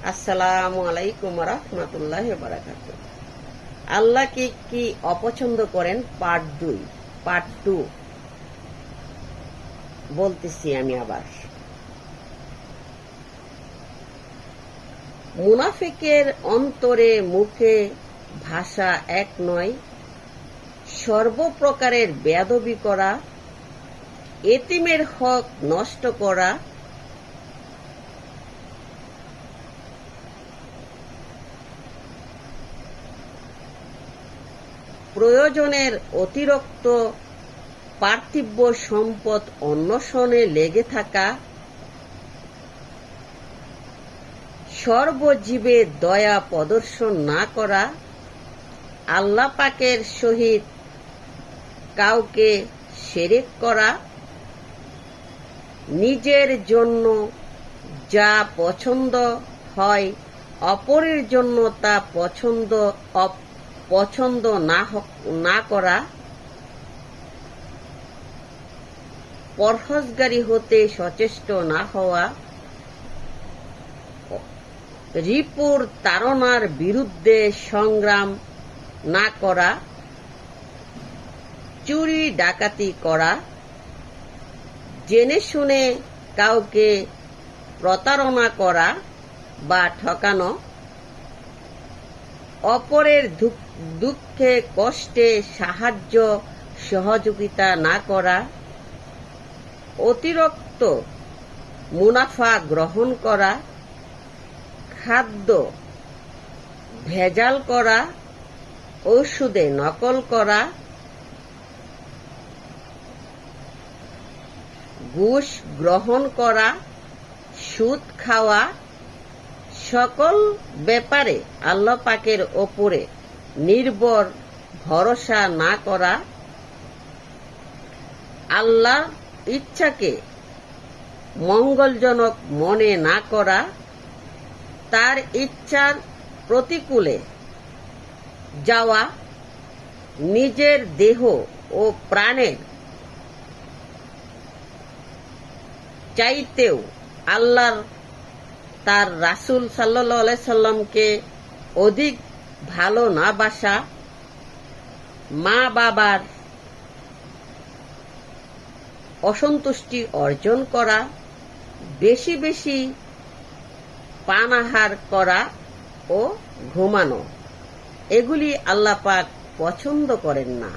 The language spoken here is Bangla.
আসসালামু আলাইকুম ওয়া রাহমাতুল্লাহি ওয়া বারাকাতুহু। আল্লাহকে কি অপছন্দ করেন, পার্ট 2 বলতেছি আমি আবার। মুনাফিকের অন্তরে মুখে ভাষা এক নয়, সর্বপ্রকারের বেয়াদবি করা, এতিমের হক নষ্ট করা, প্রয়োজনের অতিরিক্ত পার্থিব সম্পদ অন্বেষণে লেগে থাকা, সর্বজীবে দয়া প্রদর্শন না করা, আল্লাহ পাকের সহিত কাউকে শিরক করা, নিজের জন্য যা পছন্দ হয় অপরের জন্য তা পছন্দ না করা, পরহেজগারী হতে সচেষ্ট না হওয়া, রিপুর তাড়নার বিরুদ্ধে সংগ্রাম না করা, চুরি ডাকাতি করা, জেনে শুনে কাউকে প্রতারণা করা বা ঠকানো, অপরের দুঃখে কষ্টে সাহায্য সহযোগিতা না করা, অতিরিক্ত মুনাফা গ্রহণ করা, খাদ্য ভেজাল করা, ঔষধে নকল করা, ঘুষ গ্রহণ করা, সুদ খাওয়া, সকল ব্যাপারে আল্লাহ পাকের ওপরে নির্ভর ভরসা না করা, আল্লাহর ইচ্ছাকে মঙ্গলজনক মনে না করা, তার ইচ্ছার প্রতিকূলে যাওয়া, নিজের দেহ ও প্রাণের চাইতেও আল্লাহর তার রাসূল সাল্লাল্লাহু আলাইহি সাল্লামকে অধিক ভালো না বাসা, মা বাবার অসন্তুষ্টি অর্জন করা, বেশি বেশি পানাহার করা ও ঘুমানো, এগুলি আল্লাহ পাক পছন্দ করেন না।